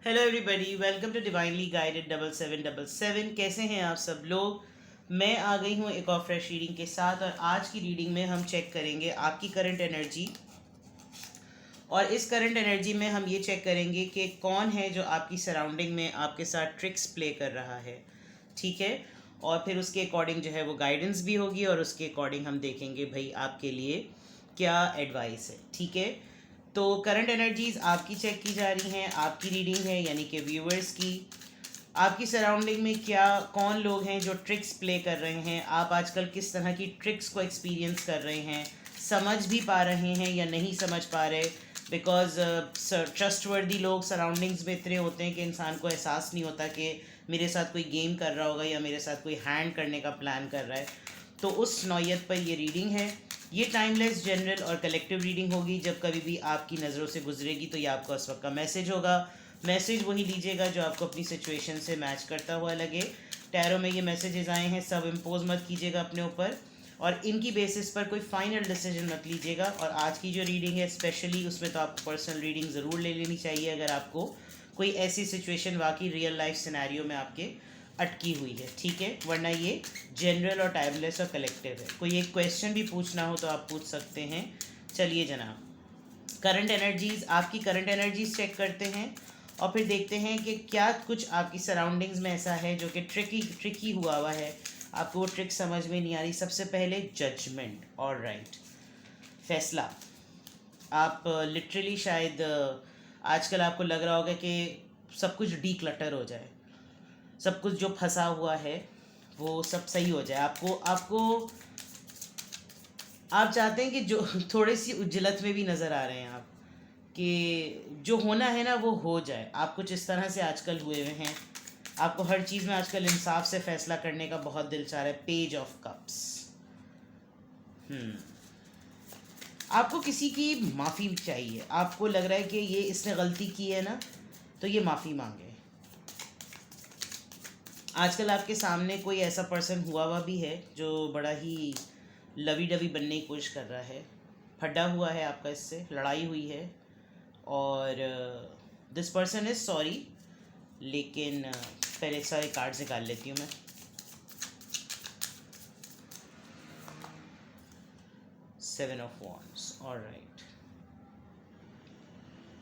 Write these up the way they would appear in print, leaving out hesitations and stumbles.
Hello everybody, welcome to divinely guided 7777। कैसे हैं आप सब लोग। मैं आ गई हूँ एक और फ्रेश रीडिंग के साथ, और आज की रीडिंग में हम चेक करेंगे आपकी करंट एनर्जी। और इस करंट एनर्जी में हम ये चेक करेंगे कि कौन है जो आपकी सराउंडिंग में आपके साथ ट्रिक्स प्ले कर रहा है। ठीक है। और फिर उसके अकॉर्डिंग जो है वो गाइडेंस भी होगी, और उसके अकॉर्डिंग हम देखेंगे भाई आपके लिए क्या एडवाइस है। ठीक है। तो करंट एनर्जीज आपकी चेक की जा रही हैं, आपकी रीडिंग है यानी कि व्यूअर्स की। आपकी सराउंडिंग में क्या कौन लोग हैं जो ट्रिक्स प्ले कर रहे हैं, आप आजकल किस तरह की ट्रिक्स को एक्सपीरियंस कर रहे हैं, समझ भी पा रहे हैं या नहीं समझ पा रहे। बिकॉज ट्रस्टवर्दी लोग सराउंडिंग्स में इतने होते हैं कि इंसान को एहसास नहीं होता कि मेरे साथ कोई गेम कर रहा होगा या मेरे साथ कोई हैंड करने का प्लान कर रहा है। तो उस नौयत पर ये रीडिंग है। ये टाइमलेस, जनरल और कलेक्टिव रीडिंग होगी। जब कभी भी आपकी नज़रों से गुजरेगी तो ये आपको उस वक्त का मैसेज होगा। मैसेज वही लीजिएगा जो आपको अपनी सिचुएशन से मैच करता हुआ लगे। टैरो में ये मैसेजेस आए हैं, सब इम्पोज मत कीजिएगा अपने ऊपर, और इनकी बेसिस पर कोई फाइनल डिसीजन मत लीजिएगा। और आज की जो रीडिंग है स्पेशली, उसमें तो आपको पर्सनल रीडिंग ज़रूर ले लेनी चाहिए अगर आपको कोई ऐसी सिचुएशन वाकई रियल लाइफ सिनेरियो में आपके अटकी हुई है। ठीक है, वरना ये जनरल और टाइमलेस और कलेक्टिव है। कोई एक क्वेश्चन भी पूछना हो तो आप पूछ सकते हैं। चलिए जनाब, करंट एनर्जीज, आपकी करंट एनर्जीज चेक करते हैं, और फिर देखते हैं कि क्या कुछ आपकी सराउंडिंग्स में ऐसा है जो कि ट्रिकी हुआ है, आपको वो ट्रिक समझ में नहीं आ रही। सबसे पहले जजमेंट और राइट, फैसला। आप लिटरली शायद आजकल आपको लग रहा होगा कि सब कुछ डी क्लटर हो जाए, सब कुछ जो फंसा हुआ है वो सब सही हो जाए। आपको आपको आप चाहते हैं कि जो थोड़ी सी उज्जलत में भी नज़र आ रहे हैं आप, कि जो होना है ना वो हो जाए। आप कुछ इस तरह से आजकल हुए हुए हैं, आपको हर चीज़ में आजकल इंसाफ से फैसला करने का बहुत दिल चाह रहा है। Page of cups. आपको किसी की माफ़ी चाहिए, आपको लग रहा है कि ये इसने गलती की है ना, तो ये माफ़ी मांगे। आजकल आपके सामने कोई ऐसा पर्सन हुआ भी है जो बड़ा ही लवी डवी बनने की कोशिश कर रहा है, फटा हुआ है आपका, इससे लड़ाई हुई है, और दिस पर्सन इज़ सॉरी। लेकिन पहले सारे कार्ड्स निकाल लेती हूँ मैं। Seven of wands, alright.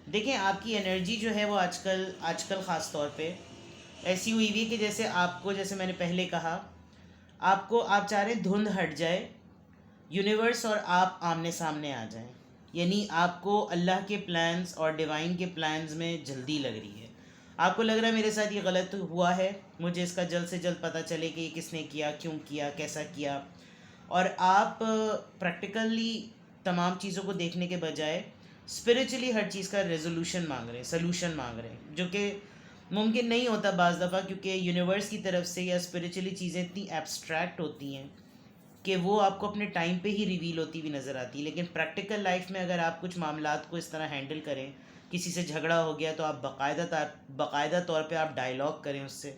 देखें, आपकी एनर्जी जो है वो आजकल आजकल ख़ास तौर पे ऐसी हुई हुई है कि जैसे आपको, जैसे मैंने पहले कहा, आपको आप चाह रहे हैं धुंध हट जाए, यूनिवर्स और आप आमने सामने आ जाएं। यानी आपको अल्लाह के प्लान्स और डिवाइन के प्लान्स में जल्दी लग रही है। आपको लग रहा है मेरे साथ ये गलत हुआ है, मुझे इसका जल्द से जल्द पता चले कि ये किसने किया, क्यों किया, कैसा किया। और आप प्रैक्टिकली तमाम चीज़ों को देखने के बजाय स्पिरिचुअली हर चीज़ का रेजोल्यूशन मांग रहे हैं, सलूशन मांग रहे हैं, जो कि मुमकिन नहीं होता बाज़ दफ़ा, क्योंकि यूनिवर्स की तरफ से या स्पिरिचुअली चीज़ें इतनी एब्स्ट्रैक्ट होती हैं कि वो आपको अपने टाइम पे ही रिवील होती हुई नज़र आती है। लेकिन प्रैक्टिकल लाइफ में अगर आप कुछ मामलात को इस तरह हैंडल करें, किसी से झगड़ा हो गया तो आप बाकायदा तौर पे आप डायलॉग करें उससे,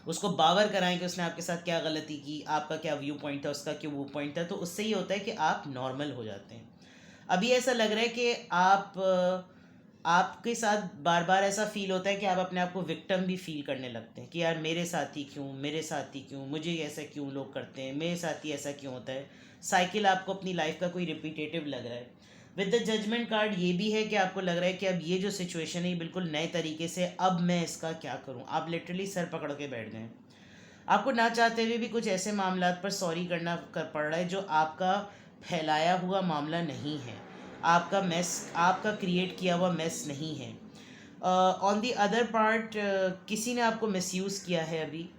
उसको बावर कराएं कि उसने आपके साथ क्या गलती की, आपका क्या व्यू पॉइंट था, उसका क्या व्यू पॉइंट था। तो उससे ये होता है कि आप नॉर्मल हो जाते हैं। अभी ऐसा लग रहा है कि आपके साथ बार बार ऐसा फील होता है कि आप अपने आप को विक्टिम भी फील करने लगते हैं कि यार मेरे साथ ही क्यों, मेरे साथ ही क्यों, मुझे ऐसा क्यों लोग करते हैं, मेरे साथ ही ऐसा क्यों होता है। साइकिल आपको अपनी लाइफ का कोई रिपीटेटिव लग रहा है। विद द जजमेंट कार्ड ये भी है कि आपको लग रहा है कि अब ये जो सिचुएशन है ये बिल्कुल नए तरीके से, अब मैं इसका क्या करूं। आप लिटरली सर पकड़ के बैठ गए। आपको ना चाहते हुए भी कुछ ऐसे मामलात पर सॉरी करना पड़ रहा है जो आपका फैलाया हुआ मामला नहीं है, आपका मेस, आपका क्रिएट किया हुआ मेस नहीं है। ऑन द अदर पार्ट, किसी ने आपको मिसयूज़ किया है अभी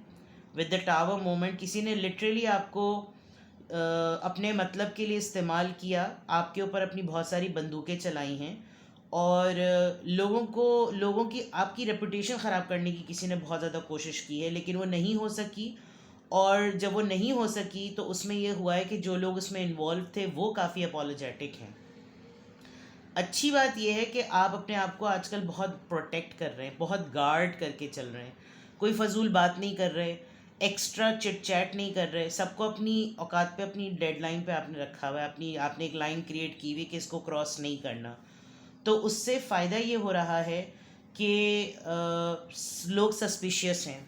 विद द टावर मोमेंट। किसी ने लिटरली आपको अपने मतलब के लिए इस्तेमाल किया, आपके ऊपर अपनी बहुत सारी बंदूकें चलाई हैं, और लोगों की आपकी रेपुटेशन ख़राब करने की किसी ने बहुत ज़्यादा कोशिश की है, लेकिन वो नहीं हो सकी। और जब वो नहीं हो सकी तो उसमें ये हुआ है कि जो लोग उसमें इन्वॉल्व थे वो काफ़ी अपोलोजेटिक हैं। अच्छी बात यह है कि आप अपने आप को आजकल बहुत प्रोटेक्ट कर रहे हैं, बहुत गार्ड करके चल रहे हैं, कोई फजूल बात नहीं कर रहे, एक्स्ट्रा चिट चैट नहीं कर रहे। सबको अपनी औकात पे, अपनी डेडलाइन पे आपने रखा हुआ है, आपने एक लाइन क्रिएट की हुई कि इसको क्रॉस नहीं करना। तो उससे फ़ायदा ये हो रहा है कि लोग सस्पिशियस हैं।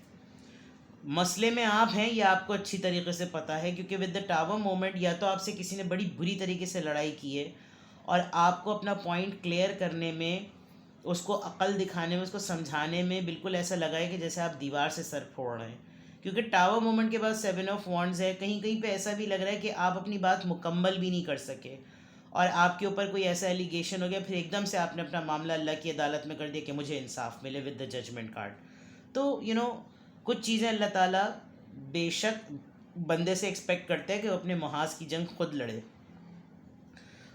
मसले में आप हैं, ये आपको अच्छी तरीके से पता है, क्योंकि विद द टावर मोमेंट या तो आपसे किसी ने बड़ी बुरी तरीके से लड़ाई की है और आपको अपना पॉइंट क्लियर करने में, उसको अकल दिखाने में, उसको समझाने में बिल्कुल ऐसा लगा है कि जैसे आप दीवार से सर फोड़ रहे हैं। क्योंकि टावर मोमेंट के बाद 7 ऑफ वॉन्ड्स है, कहीं कहीं पे ऐसा भी लग रहा है कि आप अपनी बात मुकम्मल भी नहीं कर सके और आपके ऊपर कोई ऐसा एलिगेशन हो गया, फिर एकदम से आपने अपना मामला अल्लाह की अदालत में कर दिया कि मुझे इंसाफ मिले विद द जजमेंट कार्ड। तो कुछ चीज़ें अल्लाह ताला बेशक बंदे से एक्सपेक्ट करते हैं कि वो अपने महाज की जंग खुद लड़े।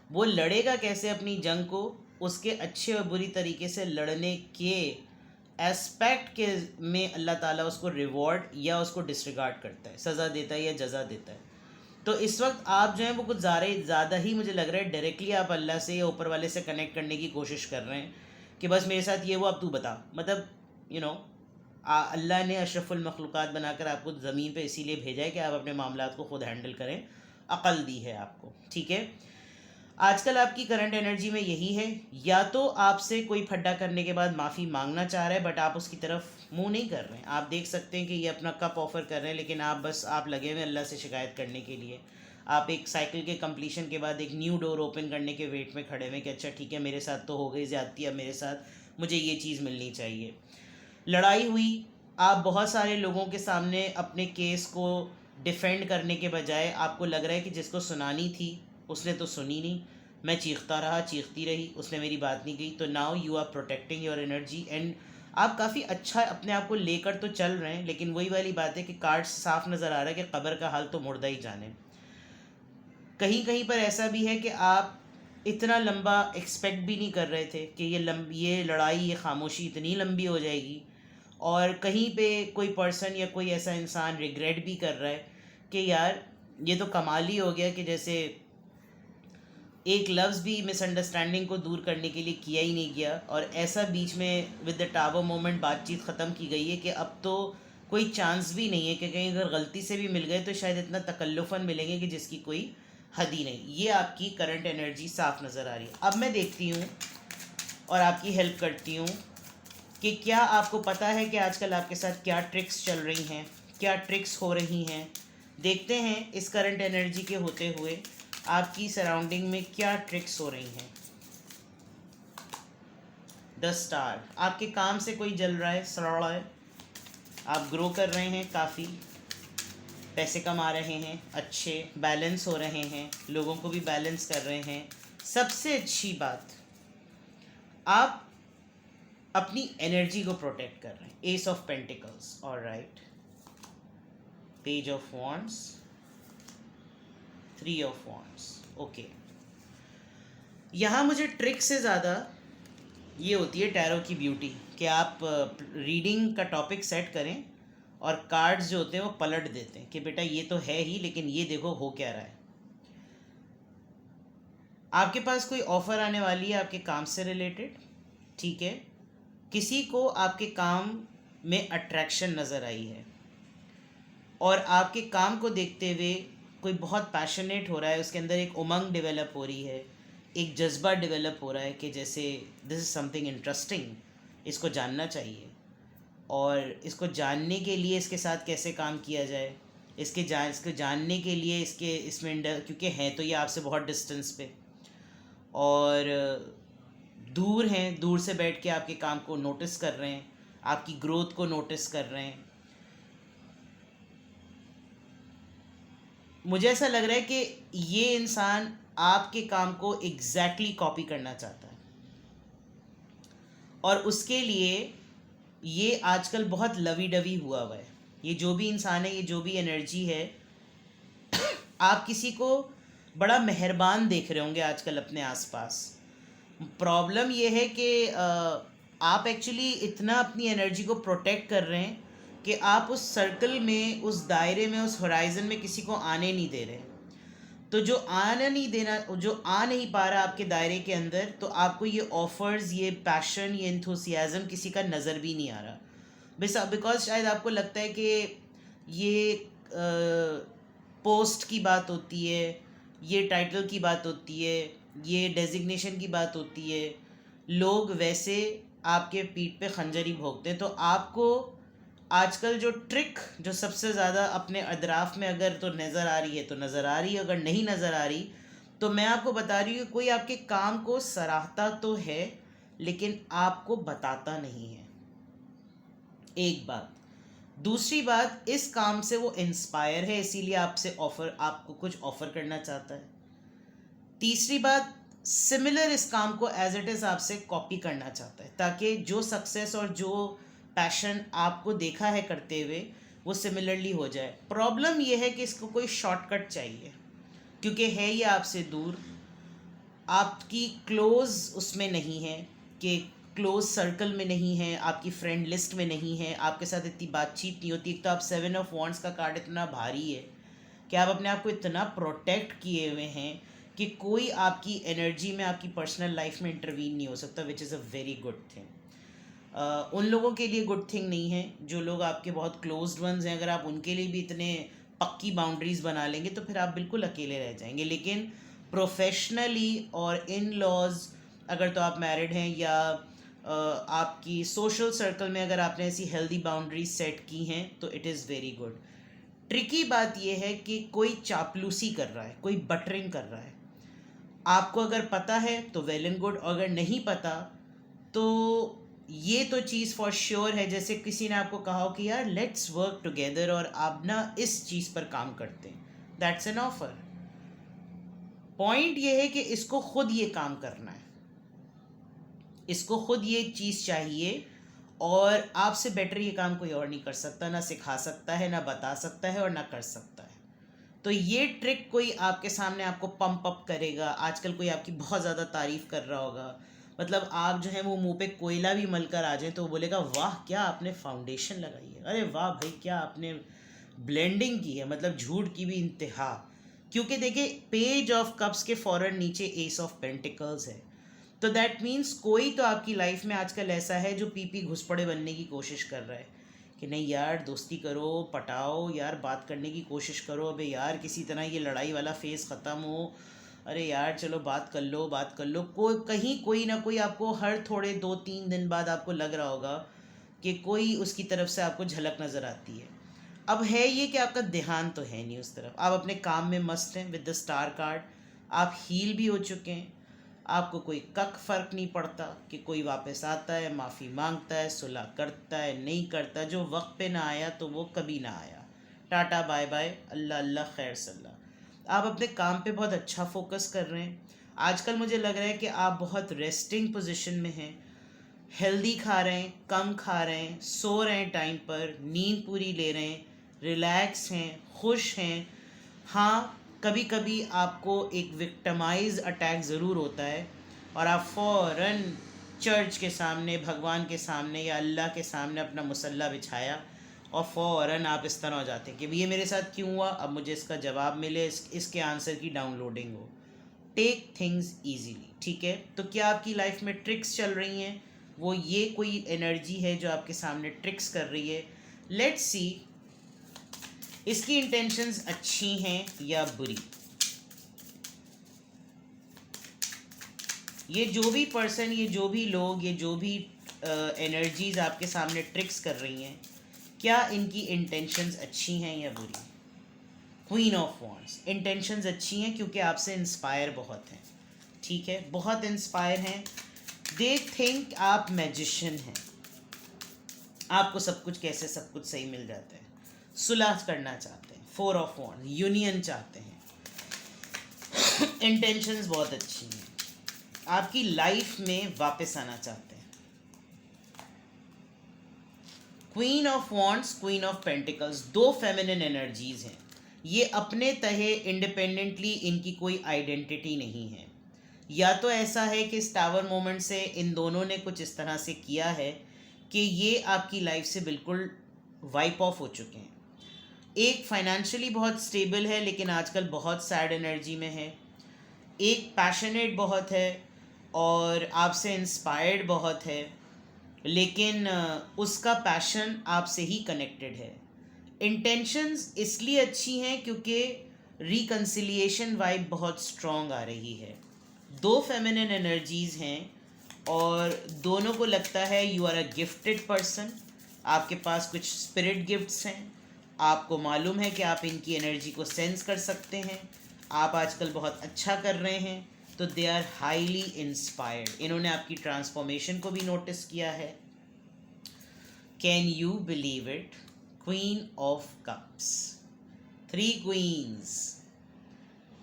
वो लड़ेगा कैसे अपनी जंग को? उसके अच्छे और बुरी तरीके से लड़ने के एस्पेक्ट के में अल्लाह ताला उसको रिवॉर्ड या उसको डिसरिगार्ड करता है, सज़ा देता है या जज़ा देता है। तो इस वक्त आप जो है वो कुछ ज़्यादा ही मुझे लग रहा है डायरेक्टली आप अल्लाह से या ऊपर वाले से कनेक्ट करने की कोशिश कर रहे हैं कि बस मेरे साथ ये वो अब तू बता। मतलब अल्लाह ने अशरफुल मखलूक़ात बनाकर आपको ज़मीन पे इसीलिए भेजा है कि आप अपने मामलात को ख़ुद हैंडल करें, अक़ल दी है आपको, ठीक है। आजकल आपकी करंट एनर्जी में यही है, या तो आपसे कोई फड्डा करने के बाद माफ़ी मांगना चाह रहा है बट आप उसकी तरफ मुंह नहीं कर रहे हैं। आप देख सकते हैं कि ये अपना कप ऑफ़र कर रहे हैं, लेकिन आप लगे हुए अल्लाह से शिकायत करने के लिए। आप एक साइकिल के कंप्लीशन के बाद एक न्यू डोर ओपन करने के वेट में खड़े हुए कि अच्छा ठीक है, मेरे साथ तो हो गई ज़्यादती, अब मेरे साथ मुझे ये चीज़ मिलनी चाहिए। लड़ाई हुई, आप बहुत सारे लोगों के सामने अपने केस को डिफेंड करने के बजाय आपको लग रहा है कि जिसको सुनानी थी उसने तो सुनी नहीं, मैं चीखता रहा, चीखती रही, उसने मेरी बात नहीं की। तो now you are protecting your energy and आप काफ़ी अच्छा अपने आप को लेकर तो चल रहे हैं, लेकिन वही वाली बात है कि कार्ड साफ नज़र आ रहा है कि कब्र का हाल तो मुर्दा ही जाने। कहीं कहीं पर ऐसा भी है कि आप इतना लंबा एक्सपेक्ट भी नहीं कर रहे थे कि ये लड़ाई, ये खामोशी इतनी लंबी हो जाएगी। और कहीं पे कोई पर्सन या कोई ऐसा इंसान रिग्रेट भी कर रहा है कि यार ये तो कमाल ही हो गया कि जैसे एक लफ्ज़ भी मिसअंडरस्टैंडिंग को दूर करने के लिए किया ही नहीं गया, और ऐसा बीच में विद द टावर मोमेंट बातचीत ख़त्म की गई है कि अब तो कोई चांस भी नहीं है कि कहीं अगर गलती से भी मिल गए तो शायद इतना तकल्लुफ़न मिलेंगे कि जिसकी कोई हद ही नहीं। ये आपकी करंट एनर्जी साफ नज़र आ रही है। अब मैं देखती हूँ और आपकी हेल्प करती हूँ कि क्या आपको पता है कि आजकल आपके साथ क्या ट्रिक्स चल रही हैं, क्या ट्रिक्स हो रही हैं। देखते हैं इस करंट एनर्जी के होते हुए आपकी सराउंडिंग में क्या ट्रिक्स हो रही हैं। द स्टार, आपके काम से कोई जल रहा है, सड़ रहा है, आप ग्रो कर रहे हैं, काफ़ी पैसे कमा रहे हैं, अच्छे बैलेंस हो रहे हैं, लोगों को भी बैलेंस कर रहे हैं। सबसे अच्छी बात, आप अपनी एनर्जी को प्रोटेक्ट कर रहे हैं। S of pentacles, alright, page of wands, 3 of wands, okay. यहाँ मुझे ट्रिक से ज़्यादा ये होती है टैरो की ब्यूटी कि आप रीडिंग का टॉपिक सेट करें और कार्ड्स जो होते हैं वो पलट देते हैं कि बेटा ये तो है ही, लेकिन ये देखो हो क्या रहा है। आपके पास कोई ऑफ़र आने वाली है आपके काम से रिलेटेड, ठीक है। किसी को आपके काम में अट्रैक्शन नज़र आई है और आपके काम को देखते हुए कोई बहुत पैशनेट हो रहा है, उसके अंदर एक उमंग डेवलप हो रही है, एक जज्बा डेवलप हो रहा है कि जैसे दिस इज़ समथिंग इंटरेस्टिंग, इसको जानना चाहिए और इसको जानने के लिए इसके साथ कैसे काम किया जाए, इसको जानने के लिए इसमें क्योंकि हैं तो ये आपसे बहुत डिस्टेंस पे और दूर हैं, दूर से बैठ के आपके काम को नोटिस कर रहे हैं, आपकी ग्रोथ को नोटिस कर रहे हैं। मुझे ऐसा लग रहा है कि ये इंसान आपके काम को एग्जैक्टली कॉपी करना चाहता है और उसके लिए ये आजकल बहुत लवी डवी हुआ है। ये जो भी इंसान है, ये जो भी एनर्जी है, आप किसी को बड़ा मेहरबान देख रहे होंगे आजकल अपने आसपास। प्रॉब्लम ये है कि आप एक्चुअली इतना अपनी एनर्जी को प्रोटेक्ट कर रहे हैं कि आप उस सर्कल में, उस दायरे में, उस होराइज़न में किसी को आने नहीं दे रहे। तो जो आ नहीं पा रहा आपके दायरे के अंदर, तो आपको ये ऑफ़र्स, ये पैशन, ये एंथुसियाज़म किसी का नज़र भी नहीं आ रहा। बिकॉज शायद आपको लगता है कि ये पोस्ट की बात होती है, ये टाइटल की बात होती है, ये डेजिग्नेशन की बात होती है, लोग वैसे आपके पीठ पे खंजर ही भोंकते हैं। तो आपको आजकल जो ट्रिक जो सबसे ज़्यादा अपने अदराफ में अगर तो नज़र आ रही है तो नज़र आ रही है, अगर नहीं नज़र आ रही तो मैं आपको बता रही हूँ, कोई आपके काम को सराहता तो है लेकिन आपको बताता नहीं है। एक बात। दूसरी बात, इस काम से वो इंस्पायर है इसीलिए आपको कुछ ऑफर करना चाहता है। तीसरी बात, सिमिलर इस काम को एज इट इज़ आपसे कॉपी करना चाहता है ताकि जो सक्सेस और जो पैशन आपको देखा है करते हुए वो सिमिलरली हो जाए। प्रॉब्लम ये है कि इसको कोई शॉर्टकट चाहिए क्योंकि है ये आपसे दूर, आपकी क्लोज उसमें नहीं है, कि क्लोज सर्कल में नहीं है, आपकी फ्रेंड लिस्ट में नहीं है, आपके साथ इतनी बातचीत नहीं होती। एक तो आप 7 ऑफ वॉन्ड्स का कार्ड इतना भारी है कि आप अपने आप को इतना प्रोटेक्ट किए हुए हैं कि कोई आपकी एनर्जी में, आपकी पर्सनल लाइफ में इंटरवीन नहीं हो सकता, which is a very good thing. उन लोगों के लिए गुड थिंग नहीं है जो लोग आपके बहुत क्लोज्ड वंस हैं। अगर आप उनके लिए भी इतने पक्की बाउंड्रीज बना लेंगे तो फिर आप बिल्कुल अकेले रह जाएंगे। लेकिन प्रोफेशनली और इन लॉज, अगर तो आप मैरिड हैं या आपकी सोशल सर्कल में अगर आपने ऐसी हेल्दी बाउंड्रीज सेट की हैं तो it is very good. Tricky बात यह है कि कोई चापलूसी कर रहा है, कोई बटरिंग कर रहा है। आपको अगर पता है तो वेल एंड गुड, अगर नहीं पता तो ये तो चीज़ फॉर श्योर है, जैसे किसी ने आपको कहा हो कि यार लेट्स वर्क टुगेदर और आप ना इस चीज़ पर काम करते हैं, दैट्स एन ऑफर। पॉइंट ये है कि इसको खुद ये काम करना है, इसको खुद ये चीज़ चाहिए और आपसे बेटर ये काम कोई और नहीं कर सकता, ना सिखा सकता है, ना बता सकता है और ना कर सकता है। तो ये ट्रिक कोई आपके सामने आपको पंप अप करेगा। आजकल कोई आपकी बहुत ज़्यादा तारीफ़ कर रहा होगा, मतलब आप जो है वो मुंह पे कोयला भी मलकर आ जाए तो वो बोलेगा वाह क्या आपने फाउंडेशन लगाई है, अरे वाह भाई क्या आपने ब्लेंडिंग की है, मतलब झूठ की भी इंतहा। क्योंकि देखिए पेज ऑफ कप्स के फ़ौरन नीचे एस ऑफ पेंटिकल्स है, तो दैट मीन्स कोई तो आपकी लाइफ में आजकल ऐसा है जो पी घुसपड़े बनने की कोशिश कर रहा है कि नहीं यार दोस्ती करो, पटाओ यार, बात करने की कोशिश करो, अबे यार किसी तरह ये लड़ाई वाला फेज़ ख़त्म हो, अरे यार चलो बात कर लो बात कर लो। कोई ना कोई आपको हर थोड़े 2-3 दिन बाद आपको लग रहा होगा कि कोई उसकी तरफ से आपको झलक नज़र आती है। अब है ये कि आपका ध्यान तो है नहीं उस तरफ, आप अपने काम में मस्त हैं विद द स्टार कार्ड, आप हील भी हो चुके हैं, आपको कोई फ़र्क नहीं पड़ता कि कोई वापस आता है, माफ़ी मांगता है, सुलह करता है, नहीं करता। जो वक्त पे ना आया तो वो कभी ना आया, टाटा बाय बाय, अल्लाह अल्लाह खैर सल्ला। आप अपने काम पे बहुत अच्छा फोकस कर रहे हैं। आजकल मुझे लग रहा है कि आप बहुत रेस्टिंग पोजीशन में हैं, हेल्दी खा रहे हैं, कम खा रहे हैं, सो रहे हैं टाइम पर, नींद पूरी ले रहे हैं, रिलैक्स हैं, खुश हैं। हाँ, कभी कभी आपको एक विक्टिमाइज अटैक ज़रूर होता है और आप फ़ौरन चर्च के सामने, भगवान के सामने या अल्लाह के सामने अपना मुसल्ला बिछाया और फ़ौरन आप इस तरह हो जाते हैं कि ये मेरे साथ क्यों हुआ, अब मुझे इसका जवाब मिले, इसके आंसर की डाउनलोडिंग हो। टेक थिंग्स ईजीली, ठीक है। तो क्या आपकी लाइफ में ट्रिक्स चल रही हैं, वो ये कोई एनर्जी है जो आपके सामने ट्रिक्स कर रही है। लेट्स सी इसकी इंटेंशंस अच्छी हैं या बुरी। ये जो भी पर्सन, ये जो भी लोग, ये जो भी एनर्जीज आपके सामने ट्रिक्स कर रही हैं, क्या इनकी इंटेंशंस अच्छी हैं या बुरी। क्वीन ऑफ वॉन्ड्स, इंटेंशंस अच्छी हैं क्योंकि आपसे इंस्पायर बहुत हैं, ठीक है, बहुत इंस्पायर हैं। दे थिंक आप मैजिशियन हैं, आपको सब कुछ कैसे सब कुछ सही मिल जाता है, सुलह करना चाहते हैं, 4 ऑफ वॉन्ड्स, यूनियन चाहते हैं। इंटेंशंस बहुत अच्छी हैं, आपकी लाइफ में वापस आना चाहते हैं। Queen of wands, queen of pentacles, दो फेमिनिन एनर्जीज हैं। ये अपने तहे इंडिपेंडेंटली, इनकी कोई आइडेंटिटी नहीं है। या तो ऐसा है कि इस टावर मोमेंट से इन दोनों ने कुछ इस तरह से किया है कि ये आपकी लाइफ से बिल्कुल वाइप ऑफ हो चुके हैं। एक फाइनेंशियली बहुत स्टेबल है लेकिन आजकल बहुत सैड एनर्जी में है। एक पैशनेट बहुत है और आपसे इंस्पायर्ड बहुत है, लेकिन उसका पैशन आपसे ही कनेक्टेड है। इंटेंशंस इसलिए अच्छी हैं क्योंकि रिकन्सिलिएशन वाइब बहुत स्ट्रॉन्ग आ रही है। दो फेमिनिन एनर्जीज़ हैं और दोनों को लगता है you are a gifted person, आपके पास कुछ स्पिरिट गिफ्ट्स हैं, आपको मालूम है कि आप इनकी एनर्जी को सेंस कर सकते हैं, आप आजकल बहुत अच्छा कर रहे हैं, तो दे आर हाईली इंस्पायर्ड। इन्होंने आपकी ट्रांसफॉर्मेशन को भी नोटिस किया है। Can you believe it, queen of cups, 3 queens,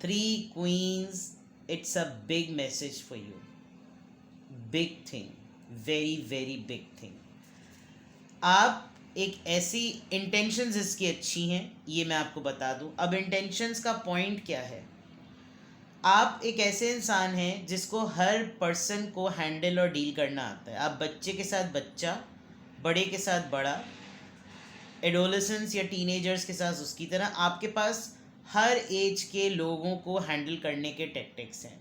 3 queens, it's a big message for you, big thing, very very big thing। आप एक ऐसी इंटेंशंस इसकी अच्छी हैं, ये मैं आपको बता दूं। अब इंटेंशंस का पॉइंट क्या है, आप एक ऐसे इंसान हैं जिसको हर पर्सन को हैंडल और डील करना आता है। आप बच्चे के साथ बच्चा, बड़े के साथ बड़ा, एडोलेसेंस या टीनेजर्स के साथ उसकी तरह, आपके पास हर एज के लोगों को हैंडल करने के टेक्टिक्स हैं।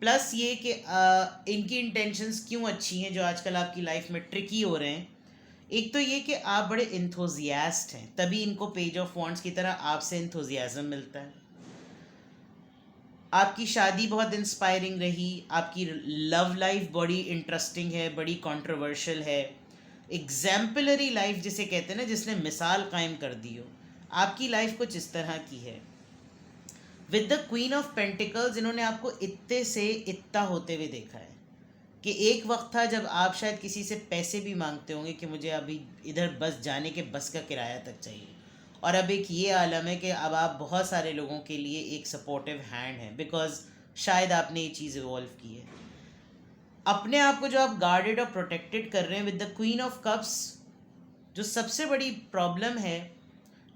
प्लस ये कि इनकी इंटेंशंस क्यों अच्छी हैं जो आजकल आपकी लाइफ में ट्रिकी हो रहे हैं। एक तो ये कि आप बड़े इंथुजियास्ट हैं, तभी इनको पेज ऑफ वॉन्ड्स की तरह आपसे इंथुजियाज्म मिलता है। आपकी शादी बहुत इंस्पायरिंग रही, आपकी लव लाइफ बड़ी इंटरेस्टिंग है, बड़ी कंट्रोवर्शियल है, एग्जाम्पलरी लाइफ जिसे कहते हैं ना, जिसने मिसाल कायम कर दी हो, आपकी लाइफ कुछ इस तरह की है। With the queen of pentacles, इन्होंने आपको इत्ते से इत्ता होते हुए देखा है कि एक वक्त था जब आप शायद किसी से पैसे भी मांगते होंगे कि मुझे अभी इधर बस जाने के बस का किराया तक चाहिए, और अब एक ये आलम है कि अब आप बहुत सारे लोगों के लिए एक सपोर्टिव हैंड है, बिकॉज शायद आपने ये चीज़ इवॉल्व की है। अपने आप को जो आप गार्डेड और प्रोटेक्टेड कर रहे हैं with the queen of cups, जो सबसे बड़ी प्रॉब्लम है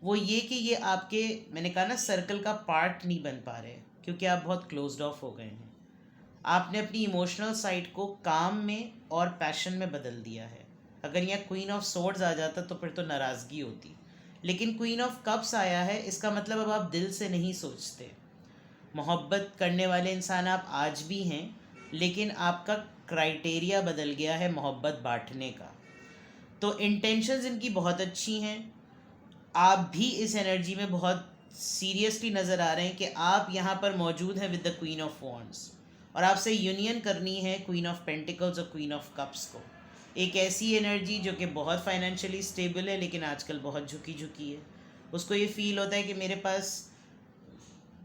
वो ये कि ये आपके, मैंने कहा ना, सर्कल का पार्ट नहीं बन पा रहे क्योंकि आप बहुत क्लोज्ड ऑफ हो गए हैं। आपने अपनी इमोशनल साइड को काम में और पैशन में बदल दिया है। अगर यहाँ क्वीन ऑफ सोर्ड्स आ जाता तो फिर तो नाराज़गी होती, लेकिन क्वीन ऑफ कप्स आया है, इसका मतलब अब आप दिल से नहीं सोचते। मोहब्बत करने वाले इंसान आप आज भी हैं, लेकिन आपका क्राइटेरिया बदल गया है मोहब्बत बांटने का। तो इंटेंशंस इनकी बहुत अच्छी हैं, आप भी इस एनर्जी में बहुत सीरियसली नज़र आ रहे हैं कि आप यहाँ पर मौजूद हैं with the queen of wands, और आपसे यूनियन करनी है क्वीन ऑफ पेंटिकल्स और क्वीन ऑफ कप्स को। एक ऐसी एनर्जी जो कि बहुत फाइनेंशियली स्टेबल है लेकिन आजकल बहुत झुकी झुकी है। उसको ये फील होता है कि मेरे पास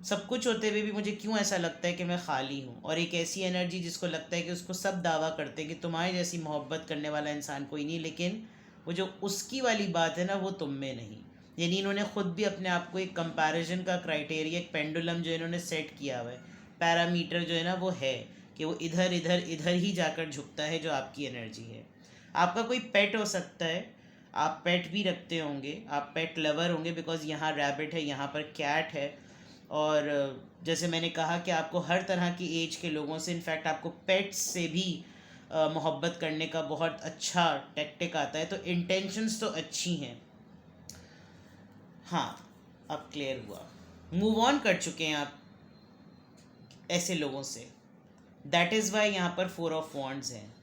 सब कुछ होते हुए भी मुझे क्यों ऐसा लगता है कि मैं खाली हूँ। और एक ऐसी एनर्जी जिसको लगता है कि उसको सब दावा करते हैं कि तुम्हारे जैसी मोहब्बत करने वाला इंसान कोई नहीं, लेकिन वो जो उसकी वाली बात है ना, वो तुम में नहीं। यानी इन्होंने ख़ुद भी अपने आप को एक कंपैरिजन का क्राइटेरिया, एक पेंडुलम जो इन्होंने सेट किया हुआ है, पैरामीटर जो है ना, वो है कि वो इधर इधर इधर ही जाकर झुकता है जो आपकी एनर्जी है। आपका कोई पेट हो सकता है, आप पेट भी रखते होंगे, आप पेट लवर होंगे, बिकॉज यहाँ रैबिट है, यहाँ पर कैट है। और जैसे मैंने कहा कि आपको हर तरह की एज के लोगों से, इनफैक्ट आपको पेट्स से भी मोहब्बत करने का बहुत अच्छा टैक्टिक आता है। तो इंटेंशंस तो अच्छी हैं। हाँ, अब क्लियर हुआ, मूव ऑन कर चुके हैं आप ऐसे लोगों से। दैट इज़ वाई यहाँ पर 4 ऑफ वॉन्ड्स हैं।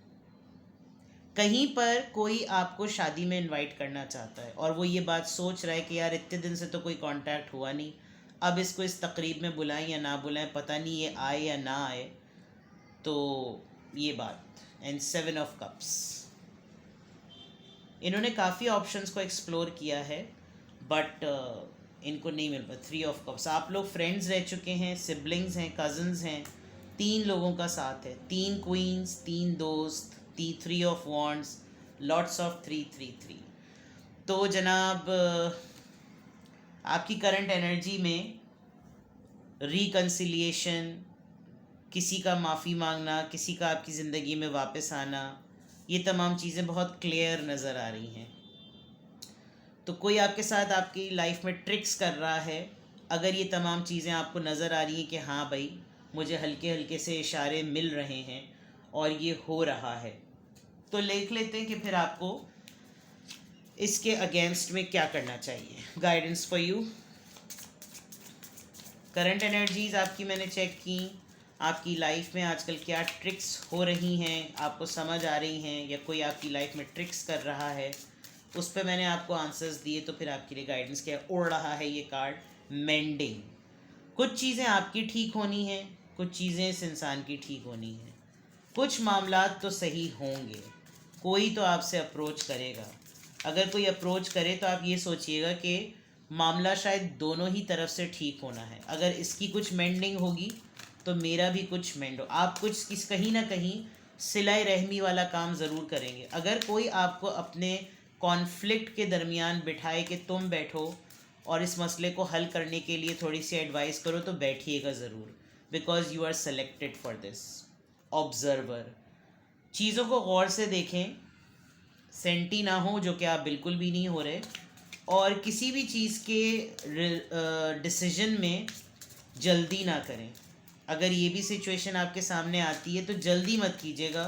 कहीं पर कोई आपको शादी में इनवाइट करना चाहता है और वो ये बात सोच रहा है कि यार इतने दिन से तो कोई कांटेक्ट हुआ नहीं, अब इसको इस तकरीब में बुलाएं या ना बुलाएं, पता नहीं ये आए या ना आए। तो ये बात। एंड 7 ऑफ कप्स, इन्होंने काफ़ी ऑप्शंस को एक्सप्लोर किया है बट इनको नहीं मिल पाया। 3 ऑफ कप्स, आप लोग फ्रेंड्स रह चुके हैं, सिबलिंग्स हैं, कज़न्स हैं, 3 लोगों का साथ है, 3 क्वींस, 3 दोस्त, 3 ऑफ वॉन्ड्स, लॉट्स ऑफ 3 तो जनाब आपकी करंट एनर्जी में रिकन्सिलिएशन, किसी का माफ़ी मांगना, किसी का आपकी ज़िंदगी में वापस आना, ये तमाम चीज़ें बहुत क्लियर नज़र आ रही हैं। तो कोई आपके साथ आपकी लाइफ में ट्रिक्स कर रहा है। अगर ये तमाम चीज़ें आपको नज़र आ रही हैं कि हाँ भाई मुझे हल्के हल्के से इशारे मिल रहे हैं और ये हो रहा है, तो लिख लेते हैं कि फिर आपको इसके अगेंस्ट में क्या करना चाहिए। Guidance for you, current energies आपकी मैंने चेक की, आपकी लाइफ में आजकल क्या ट्रिक्स हो रही हैं, आपको समझ आ रही हैं, या कोई आपकी लाइफ में ट्रिक्स कर रहा है, उस पर मैंने आपको आंसर्स दिए। तो फिर आपके लिए गाइडेंस क्या उड़ रहा है ये कार्ड, मेंडिंग। कुछ चीज़ें आपकी ठीक होनी हैं, कुछ चीज़ें इस इंसान की ठीक होनी हैं। कुछ मामलात तो सही होंगे, कोई तो आपसे अप्रोच करेगा। अगर कोई अप्रोच करे तो आप ये सोचिएगा कि मामला शायद दोनों ही तरफ से ठीक होना है। अगर इसकी कुछ मेंडिंग होगी तो मेरा भी कुछ मेंड हो। आप कुछ किस कहीं ना कहीं सिलाई रहमी वाला काम ज़रूर करेंगे। अगर कोई आपको अपने कॉन्फ्लिक्ट के दरमियान बिठाए कि तुम बैठो और इस मसले को हल करने के लिए थोड़ी सी एडवाइस करो, तो बैठिएगा ज़रूर, because you are selected for this. Observer, चीज़ों को गौर से देखें, सेंटी ना हो, जो कि आप बिल्कुल भी नहीं हो रहे, और किसी भी चीज़ के डिसीजन में जल्दी ना करें। अगर ये भी सिचुएशन आपके सामने आती है तो जल्दी मत कीजिएगा,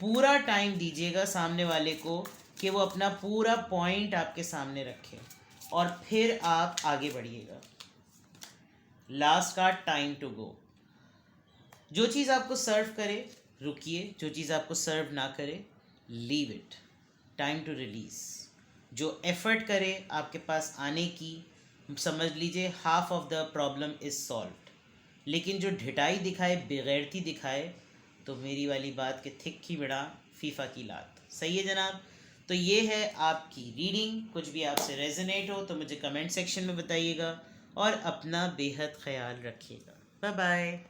पूरा टाइम दीजिएगा सामने वाले को कि वो अपना पूरा पॉइंट आपके सामने रखे और फिर आप आगे बढ़िएगा। लास्ट का टाइम टू गो। जो चीज़ आपको सर्व करे रुकिए, जो चीज़ आपको सर्व ना करे leave it. Time to release. जो एफर्ट करे आपके पास आने की, समझ लीजिए half of the problem is solved. लेकिन जो ढिठाई दिखाए, बेगैरती दिखाए, तो मेरी वाली बात के थिक की बिड़ा फीफा की लात। सही है जनाब। तो ये है आपकी रीडिंग। कुछ भी आपसे रेजोनेट हो तो मुझे कमेंट सेक्शन में बताइएगा और अपना बेहद ख्याल रखिएगा। Bye bye.